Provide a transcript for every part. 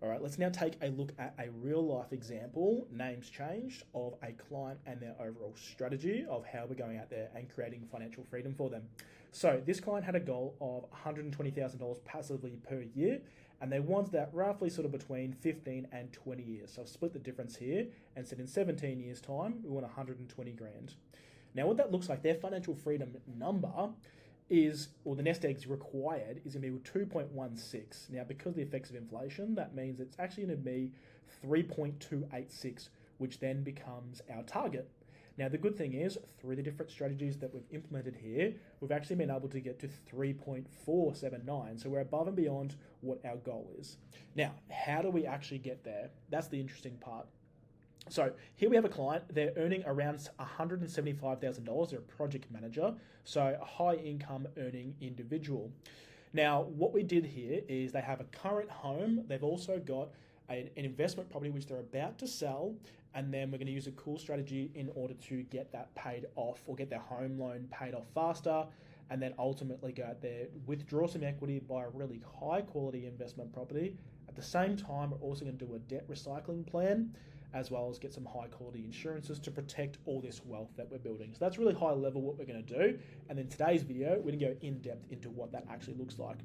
All right, let's now take a look at a real life example, names changed, of a client and their overall strategy of how we're going out there and creating financial freedom for them. So this client had a goal of $120,000 passively per year, and they wanted that roughly sort of between 15 and 20 years. So I've split the difference here and said in 17 years time, we want 120 grand. Now what that looks like, their financial freedom number is, or the nest eggs required, is going to be 2.16. Now, because of the effects of inflation, that means it's actually going to be 3.286, which then becomes our target. Now, the good thing is, through the different strategies that we've implemented here, we've actually been able to get to 3.479. So we're above and beyond what our goal is. Now, how do we actually get there? That's the interesting part. So here we have a client, they're earning around $175,000, they're a project manager, so a high income earning individual. Now, what we did here is they have a current home, they've also got an investment property which they're about to sell, and then we're going to use a cool strategy in order to get that paid off or get their home loan paid off faster, and then ultimately go out there, withdraw some equity, buy a really high quality investment property. At the same time, we're also going to do a debt recycling plan, as well as get some high quality insurances to protect all this wealth that we're building. So that's really high level what we're going to do. And then today's video, we're going to go in depth into what that actually looks like.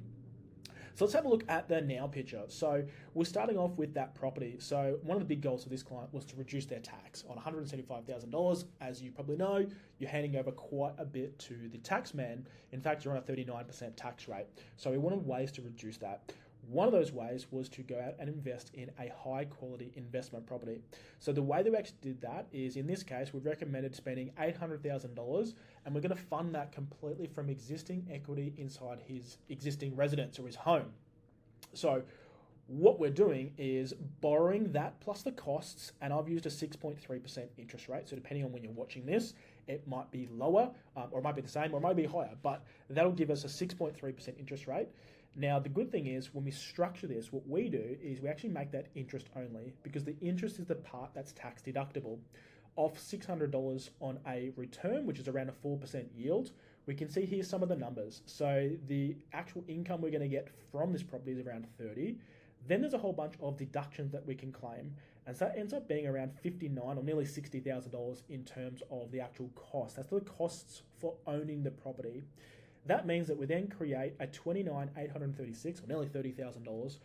So let's have a look at the now picture. So we're starting off with that property. So one of the big goals for this client was to reduce their tax on $175,000. As you probably know, you're handing over quite a bit to the tax man. In fact, you're on a 39% tax rate. So we wanted ways to reduce that. One of those ways was to go out and invest in a high quality investment property. So the way that we actually did that is, in this case, we've recommended spending $800,000, and we're going to fund that completely from existing equity inside his existing residence or his home. So what we're doing is borrowing that plus the costs, and I've used a 6.3% interest rate. So depending on when you're watching this, it might be lower, or it might be the same, or it might be higher, but that'll give us a 6.3% interest rate. Now, the good thing is when we structure this, what we do is we actually make that interest only, because the interest is the part that's tax deductible. Off $600 on a return, which is around a 4% yield, we can see here some of the numbers. So the actual income we're going to get from this property is around 30. Then there's a whole bunch of deductions that we can claim. And so that ends up being around $59 or nearly $60,000 in terms of the actual cost. That's the costs for owning the property. That means that we then create a $29,836 or nearly $30,000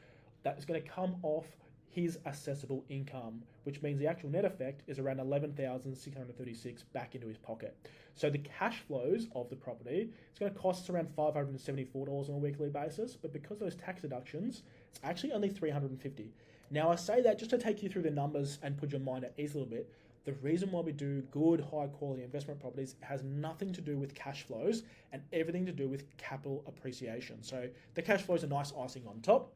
that is going to come off his assessable income, which means the actual net effect is around $11,636 back into his pocket. So the cash flows of the property, it's going to cost us around $574 on a weekly basis, but because of those tax deductions, it's actually only $350. Now I say that just to take you through the numbers and put your mind at ease a little bit. The reason why we do good, high quality investment properties has nothing to do with cash flows and everything to do with capital appreciation. So the cash flow is a nice icing on top,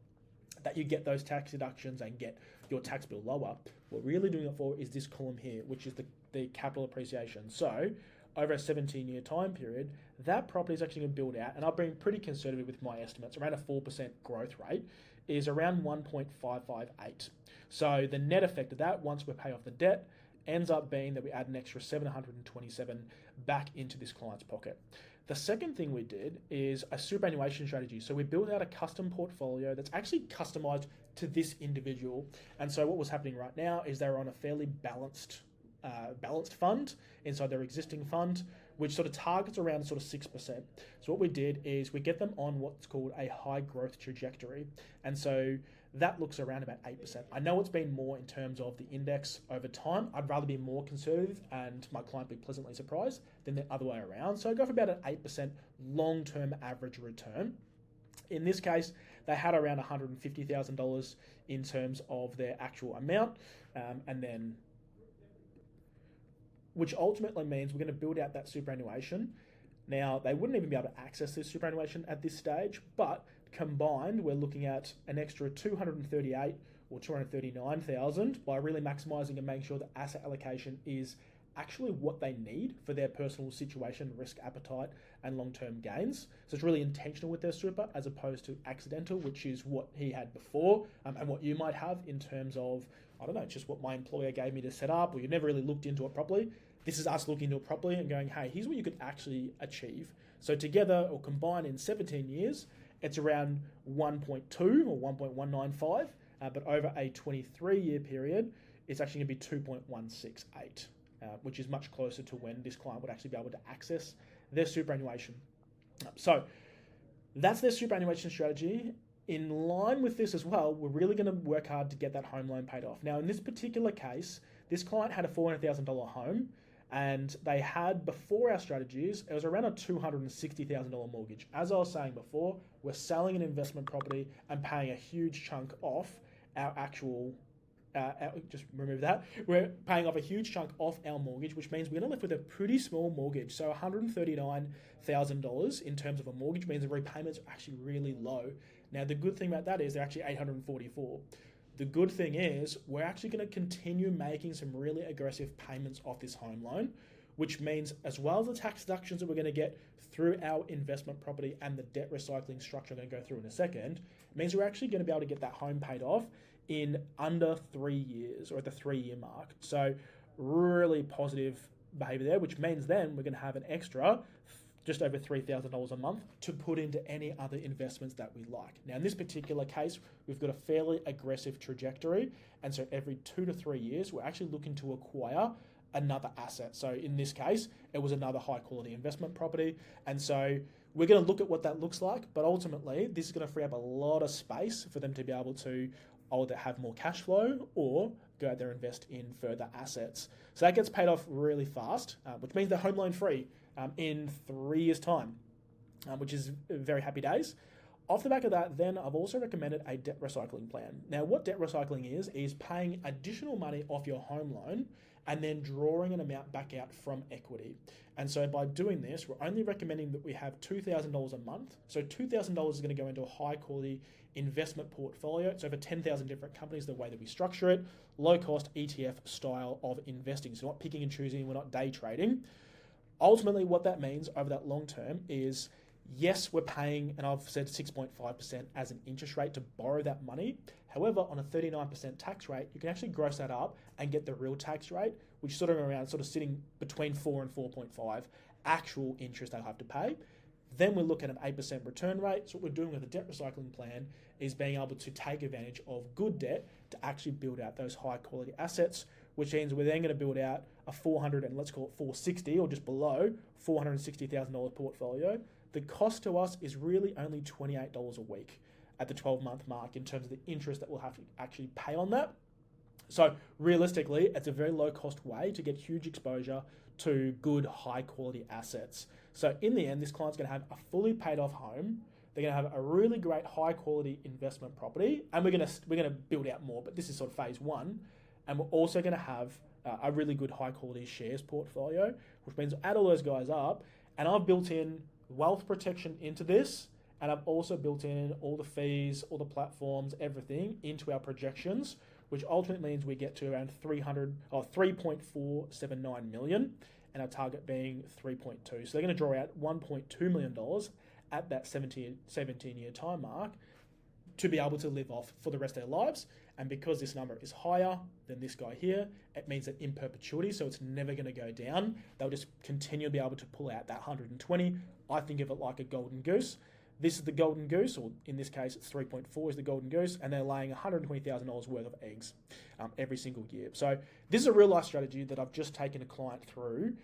that you get those tax deductions and get your tax bill lower. What we're really doing it for is this column here, which is the capital appreciation. So over a 17-year time period, that property is actually going to build out, and I've been pretty conservative with my estimates, around a 4% growth rate, is around 1.558. So the net effect of that, once we pay off the debt, ends up being that we add an extra $727 back into this client's pocket. The second thing we did is a superannuation strategy. So we built out a custom portfolio that's actually customized to this individual. And so what was happening right now is they're on a fairly balanced fund inside their existing fund, which sort of targets around sort of 6%. So what we did is we get them on what's called a high growth trajectory. And so that looks around about 8%. I know it's been more in terms of the index over time. I'd rather be more conservative and my client be pleasantly surprised than the other way around. So I go for about an 8% long-term average return. In this case, they had around $150,000 in terms of their actual amount, and then which ultimately means we're going to build out that superannuation. Now, they wouldn't even be able to access this superannuation at this stage, but combined, we're looking at an extra $238,000 or $239,000 by really maximizing and making sure that asset allocation is actually what they need for their personal situation, risk appetite, and long-term gains. So it's really intentional with their super as opposed to accidental, which is what he had before, and what you might have in terms of, I don't know, just what my employer gave me to set up, or you never really looked into it properly. This is us looking into it properly and going, hey, here's what you could actually achieve. So together or combined in 17 years, it's around 1.2 or 1.195. but over a 23-year period, it's actually going to be 2.168, which is much closer to when this client would actually be able to access their superannuation. So that's their superannuation strategy. In line with this as well, we're really going to work hard to get that home loan paid off. Now, in this particular case, this client had a $400,000 home, and they had, before our strategies, it was around a $260,000 mortgage. As I was saying before, we're selling an investment property and paying a huge chunk off our actual, just remove that. We're paying off a huge chunk off our mortgage, which means we're going to live with a pretty small mortgage. So $139,000 in terms of a mortgage means the repayments are actually really low. Now, the good thing about that is they're actually $844. The good thing is we're actually going to continue making some really aggressive payments off this home loan, which means as well as the tax deductions that we're going to get through our investment property and the debt recycling structure I'm going to go through in a second, it means we're actually going to be able to get that home paid off in under 3 years, or at the 3-year mark. So really positive behavior there, which means then we're going to have an extra just over $3,000 a month to put into any other investments that we like. Now, in this particular case, we've got a fairly aggressive trajectory. And so every 2 to 3 years, we're actually looking to acquire another asset. So in this case, it was another high quality investment property. And so we're going to look at what that looks like. But ultimately, this is going to free up a lot of space for them to be able to either have more cash flow or go out there and invest in further assets. So that gets paid off really fast, which means they're home loan free in 3 years' time, which is very happy days. Off the back of that, then I've also recommended a debt recycling plan. Now, what debt recycling is paying additional money off your home loan and then drawing an amount back out from equity. And so by doing this, we're only recommending that we have $2,000 a month. So $2,000 is going to go into a high quality investment portfolio. It's over 10,000 different companies, the way that we structure it, low cost ETF style of investing. So we're not picking and choosing, we're not day trading. Ultimately, what that means over that long term is, yes, we're paying, and I've said 6.5% as an interest rate to borrow that money. However, on a 39% tax rate, you can actually gross that up and get the real tax rate, which is sort of sitting between 4 and 4.5 actual interest they'll have to pay. Then we look at an 8% return rate. So what we're doing with the debt recycling plan is being able to take advantage of good debt to actually build out those high quality assets, which means we're then going to build out a 400 and let's call it 460 or just below $460,000 portfolio. The cost to us is really only $28 a week at the 12-month mark in terms of the interest that we'll have to actually pay on that. So realistically, it's a very low cost way to get huge exposure to good high quality assets. So in the end, this client's going to have a fully paid off home. They're going to have a really great high quality investment property, and we're going to build out more, but this is sort of phase one. And we're also going to have a really good high quality shares portfolio, which means add all those guys up. And I've built in wealth protection into this, and I've also built in all the fees, all the platforms, everything into our projections, which ultimately means we get to around 3.479 million, and our target being 3.2. So they're going to draw out $1.2 million at that 17-year time mark to be able to live off for the rest of their lives. And because this number is higher than this guy here, it means that in perpetuity, so it's never going to go down. They'll just continue to be able to pull out that 120. I think of it like a golden goose. This is the golden goose, or in this case, it's 3.4 is the golden goose, and they're laying $120,000 worth of eggs every single year. So this is a real life strategy that I've just taken a client through.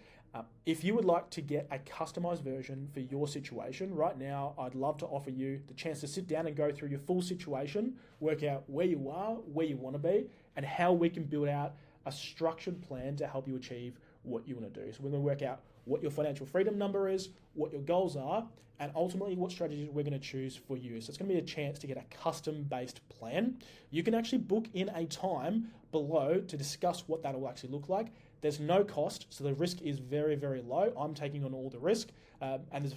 If you would like to get a customized version for your situation, right now, I'd love to offer you the chance to sit down and go through your full situation, work out where you are, where you want to be, and how we can build out a structured plan to help you achieve what you want to do. So we're going to work out what your financial freedom number is, what your goals are, and ultimately what strategies we're going to choose for you. So it's going to be a chance to get a custom-based plan. You can actually book in a time below to discuss what that will actually look like. There's no cost, so the risk is very, very low. I'm taking on all the risk, and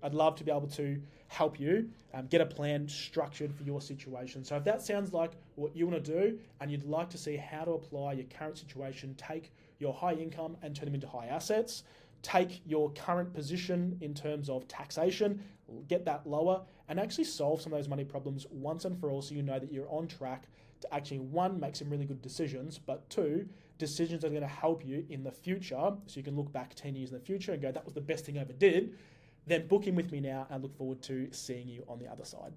I'd love to be able to help you get a plan structured for your situation. So if that sounds like what you want to do, and you'd like to see how to apply your current situation, take your high income and turn them into high assets, take your current position in terms of taxation, get that lower, and actually solve some of those money problems once and for all, so you know that you're on track to actually, one, make some really good decisions, but two, decisions that are going to help you in the future, so you can look back 10 years in the future and go, that was the best thing I ever did. Then book in with me now, and look forward to seeing you on the other side.